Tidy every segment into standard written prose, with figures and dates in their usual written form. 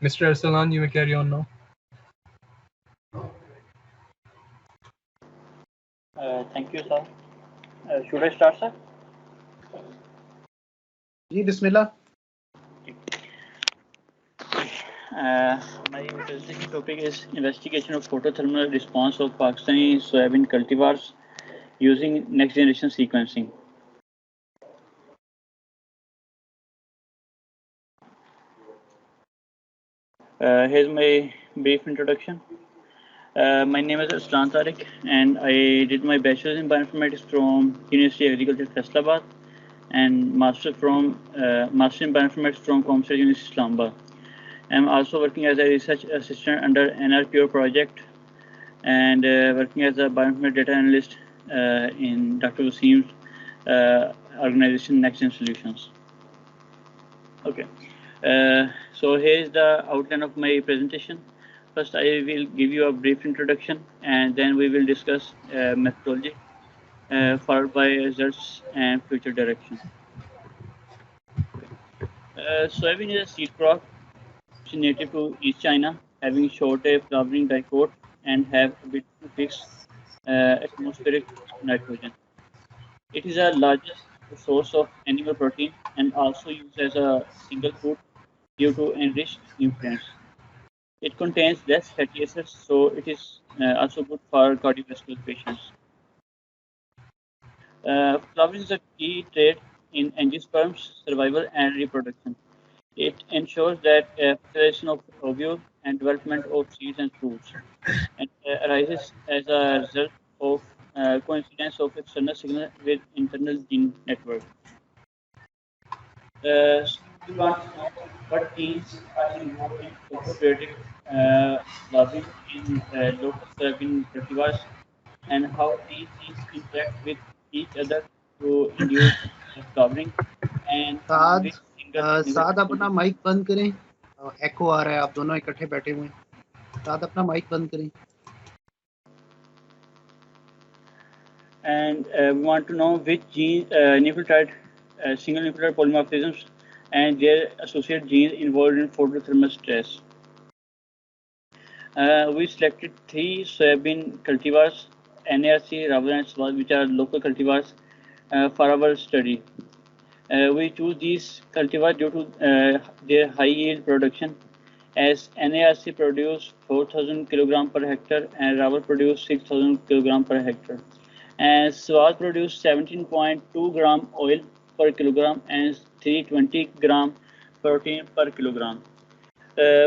Mr. Arslan, you may carry on now. Thank you, sir. Should I start, sir? Ji Bismillah. My presentation topic is investigation of photothermal response of Pakistani soybean cultivars using next generation sequencing. Here's my brief introduction. My name is Arslan Tariq, and I did my bachelor's in bioinformatics from University of Agriculture Islamabad and master in bioinformatics from COMSATS University Islamabad. I'm also working as a research assistant under NRPO project and working as a bioinformatics data analyst in Dr. Wasim's organization NextGen Solutions. Okay, so here's the outline of my presentation. First, I will give you a brief introduction, and then we will discuss methodology, followed by results and future direction. Soybean is a seed crop which is native to East China, having short flowering dicot and have ability to fix atmospheric nitrogen. It is the largest source of animal protein and also used as a single food due to enriched nutrients. It contains less fatty acids, so it is also good for cardiovascular patients. Flowering is a key trait in angiosperms survival and reproduction. It ensures that fertilization of ovule and development of seeds and fruits, and arises as a result of coincidence of external signal with internal gene network. So we want to know what genes are involved in phototherapeutic flowering in local soybean cultivars and how these genes interact with each other to induce flowering and which साद अपना mic बंद करें. एको आ रहा है, आप दोनों इकट्ठे बैठे हुए हैं. साद अपना माइक बंद करें. And we want to know which gene nucleotide single nucleotide polymorphisms and their associated genes involved in photothermal stress. We selected 3 soybean cultivars, NARC, Rawal and Swaz, which are local cultivars for our study. We choose these cultivars due to their high yield production, as NARC produced 4,000 kg per hectare and Rawal produced 6,000 kg per hectare. And Swaz produced 17.2 gram oil per kilogram and 320 gram protein per kilogram.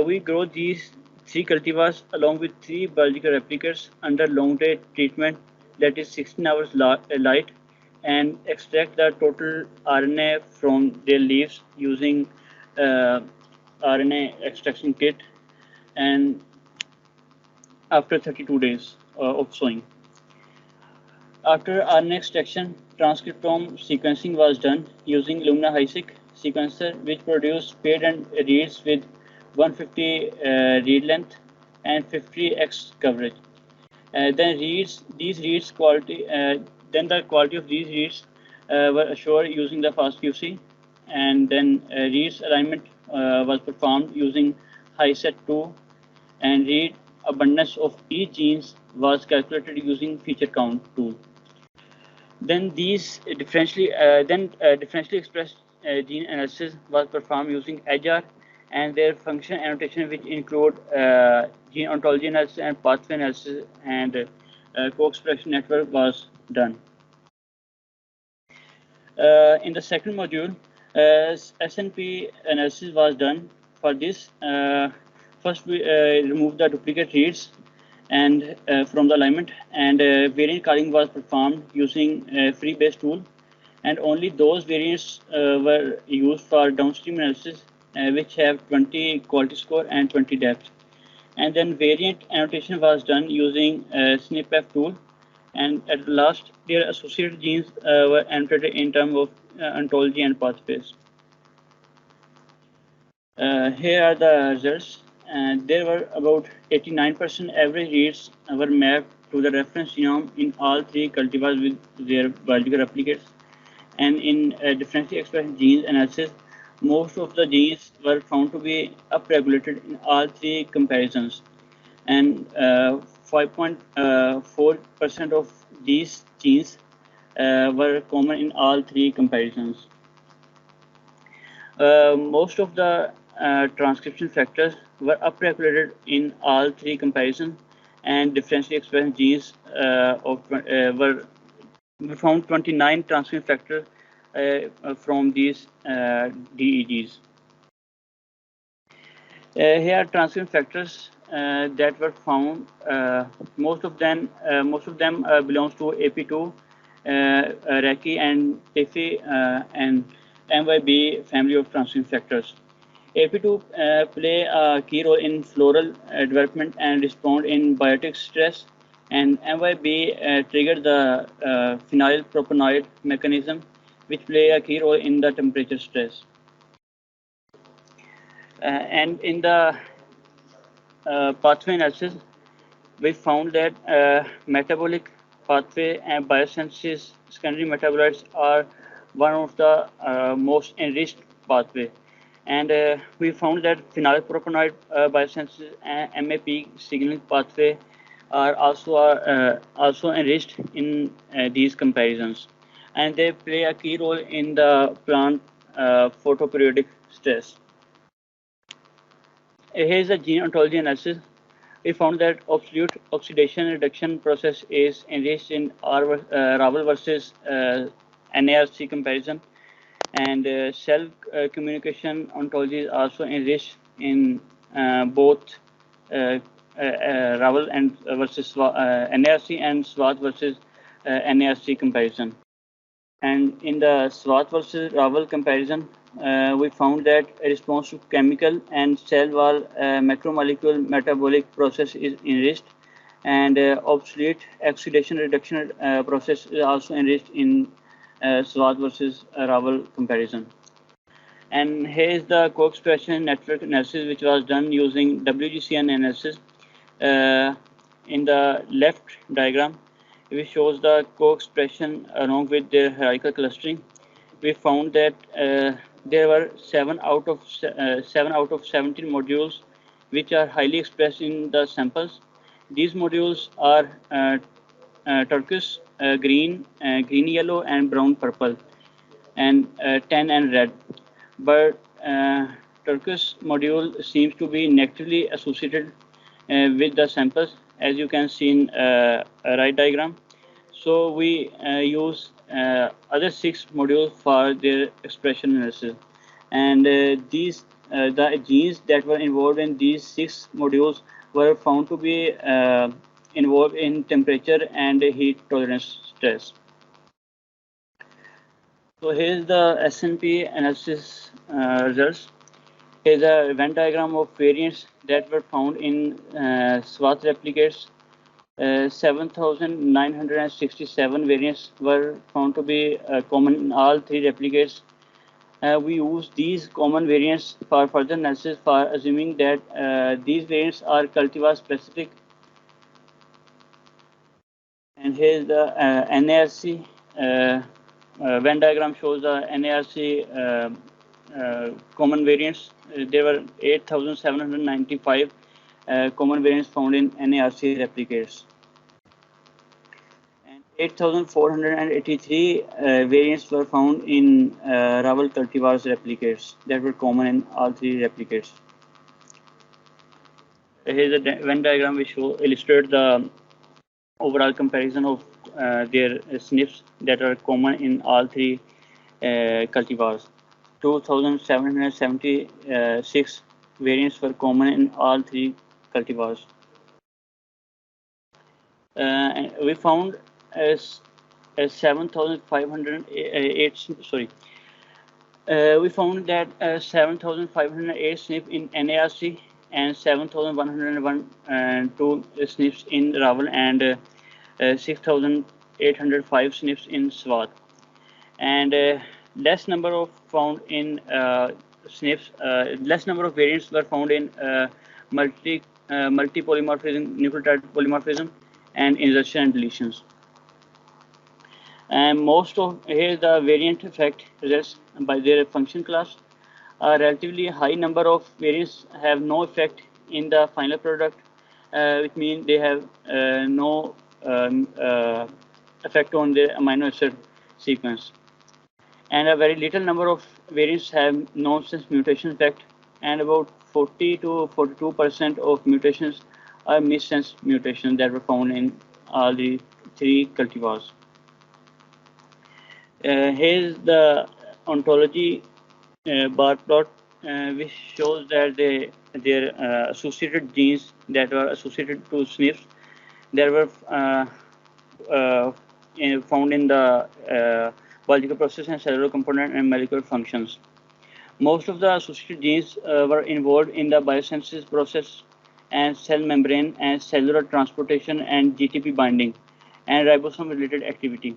We grow these 3 cultivars along with 3 biological replicas under long day treatment, that is 16 hours light, and extract the total RNA from their leaves using RNA extraction kit, and after 32 days of sowing. After RNA extraction, transcriptome sequencing was done using Illumina HiSeq sequencer, which produced paired and reads with 150 read length and 50x coverage. Then the quality of these reads were assured using the FastQC, and then reads alignment was performed using HiSet2, and read abundance of each genes was calculated using feature count tool. Then these differentially expressed gene analysis was performed using AGR, and their function annotation, which include gene ontology analysis and pathway analysis, and co-expression network was done. In the second module, SNP analysis was done. For this, first we removed the duplicate reads and from the alignment, and variant calling was performed using free-based tool, and only those variants were used for downstream analysis which have 20 quality score and 20 depth. And then variant annotation was done using SNPF tool, and at last their associated genes were annotated in terms of ontology and pathways. Here are the results. There were about 89% average reads were mapped to the reference genome in all 3 cultivars with their biological replicates. And in differentially expressed genes analysis, Most of the genes were found to be upregulated in all three comparisons, and 5.4% of these genes were common in all three comparisons. Most of the transcription factors were upregulated in all three comparisons, and differentially expressed genes were we found 29 transcription factors from these DEGs. Here are transcription factors that were found. Most of them belongs to AP2, Raki, and TIFI, and MYB family of transcription factors. AP2 play a key role in floral development and respond in biotic stress, and MYB trigger the phenyl propanoid mechanism, which play a key role in the temperature stress. And in the pathway analysis, we found that metabolic pathway and biosynthesis secondary metabolites are one of the most enriched pathway. And we found that phenylpropanoid biosynthesis and MAP signaling pathway are also enriched in these comparisons, and they play a key role in the plant photoperiodic stress. Here's a gene ontology analysis. We found that absolute oxidation reduction process is enriched in Raval versus NARC comparison, and cell communication ontology is also enriched in both Raval and versus NARC and SWAT versus NARC comparison. And in the SWAT versus Raval comparison, we found that a response to chemical and cell wall macromolecule metabolic process is enriched, and obsolete oxidation reduction process is also enriched in SWAT versus Raval comparison. And here is the co-expression network analysis, which was done using WGCN analysis. In the left diagram, which shows the co-expression along with their hierarchical clustering, we found that there were 7 out of 17 modules which are highly expressed in the samples. These modules are turquoise, green, green yellow, and brown purple, and tan and red. But turquoise module seems to be negatively associated with the samples, as you can see in right diagram. So we use other 6 modules for their expression analysis, and the genes that were involved in these 6 modules were found to be involved in temperature and heat tolerance stress. So here's the SNP analysis results. Here's a Venn diagram of variants that were found in SWAT replicates. 7,967 variants were found to be common in all 3 replicates. We use these common variants for further analysis for assuming that these variants are cultivar specific. And here's the NARC Venn diagram shows the NARC common variants. There were 8,795 common variants found in NARC replicates, and 8,483 variants were found in Raval cultivars replicates that were common in all 3 replicates. Here's a Venn diagram which illustrates the overall comparison of their SNPs that are common in all 3 cultivars. 2,776 variants were common in all 3 cultivars. And we found 7,508. Sorry, we found that 7,508 SNP in NARC and 7,102 SNPs in Raval, and 6,805 SNPs in SWAT, and less number of found in SNPs. Less number of variants were found in multi-polymorphism, nucleotide polymorphism, and insertion and deletions. And most of here the variant effect results by their function class. A relatively high number of variants have no effect in the final product, which means they have no effect on the amino acid sequence. And a very little number of variants have nonsense mutation effect, and about 40 to 42% of mutations are missense mutations that were found in all the three cultivars. Here's the ontology bar plot, which shows that their associated genes that were associated to SNPs that were found in the biological process and cellular component and molecular functions. Most of the associated genes were involved in the biosynthesis process and cell membrane and cellular transportation and GTP binding and ribosome related activity.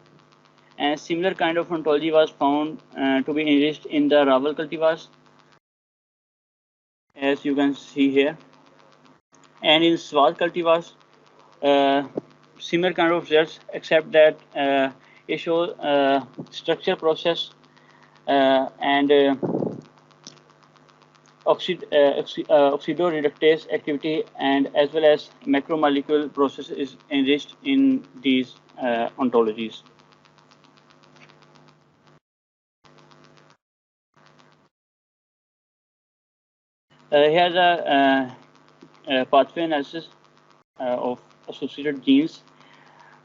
And similar kind of ontology was found to be enriched in the Raval cultivars, as you can see here. And in Swat cultivars, similar kind of results, except that it shows structure process and oxidoreductase activity, and as well as macromolecule process is enriched in these ontologies. Here's a pathway analysis of associated genes.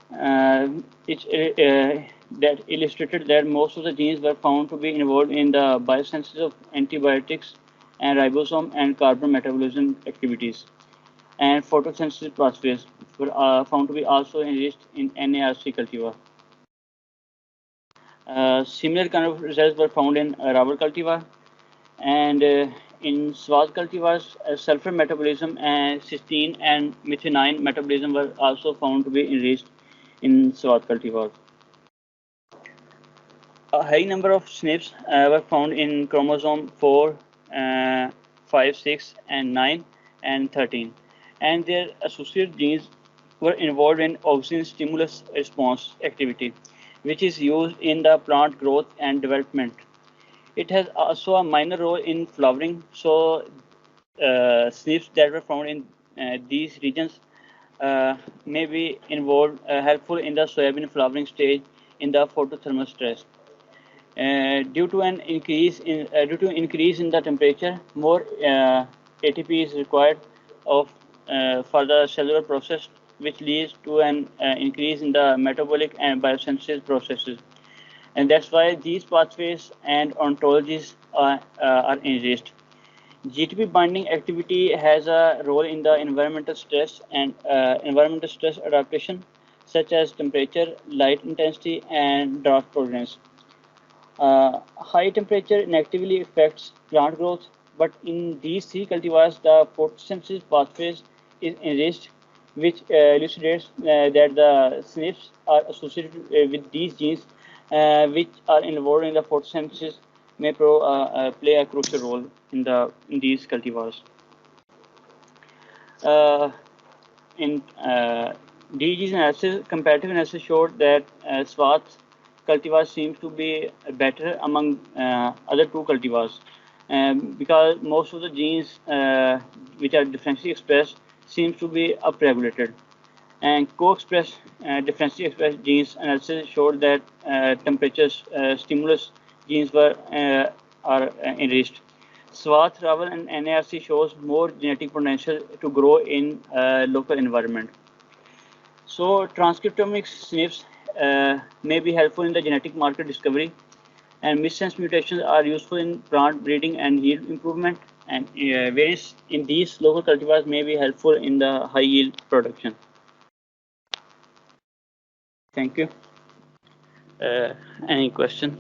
That illustrated that most of the genes were found to be involved in the biosynthesis of antibiotics and ribosome and carbon metabolism activities. And photosynthesis pathways were found to be also enriched in NARC cultivar. Similar kind of results were found in rubber cultivar, and in Swaz cultivars, sulfur metabolism and cysteine and methionine metabolism were also found to be enriched in Swaz cultivars. A high number of SNPs were found in chromosome 4, 5, 6, and 9, and 13, and their associated genes were involved in auxin stimulus response activity, which is used in the plant growth and development. It has also a minor role in flowering, so SNPs that were found in these regions may be involved helpful in the soybean flowering stage in the photothermal stress. Due to increase in the temperature, more ATP is required for the cellular process, which leads to an increase in the metabolic and biosynthesis processes, and that's why these pathways and ontologies are enriched. GTP binding activity has a role in the environmental stress and environmental stress adaptation, such as temperature, light intensity, and drought tolerance. High temperature negatively affects plant growth, but in these three cultivars, the photosynthesis pathways is enriched, which elucidates that the SNPs are associated with these genes, which are involved in the photosynthesis, may play a crucial role in these cultivars. In DG's analysis, comparative analysis showed that Swat cultivar seems to be better among other two cultivars, because most of the genes which are differentially expressed seems to be upregulated, and co-expressed differentially expressed genes analysis showed that temperature stimulus genes are enriched. Swat, Raval, and NARC shows more genetic potential to grow in local environment. So transcriptomic SNPs may be helpful in the genetic marker discovery, and missense mutations are useful in plant breeding and yield improvement, and variants in these local cultivars may be helpful in the high yield production. Thank you. Any question?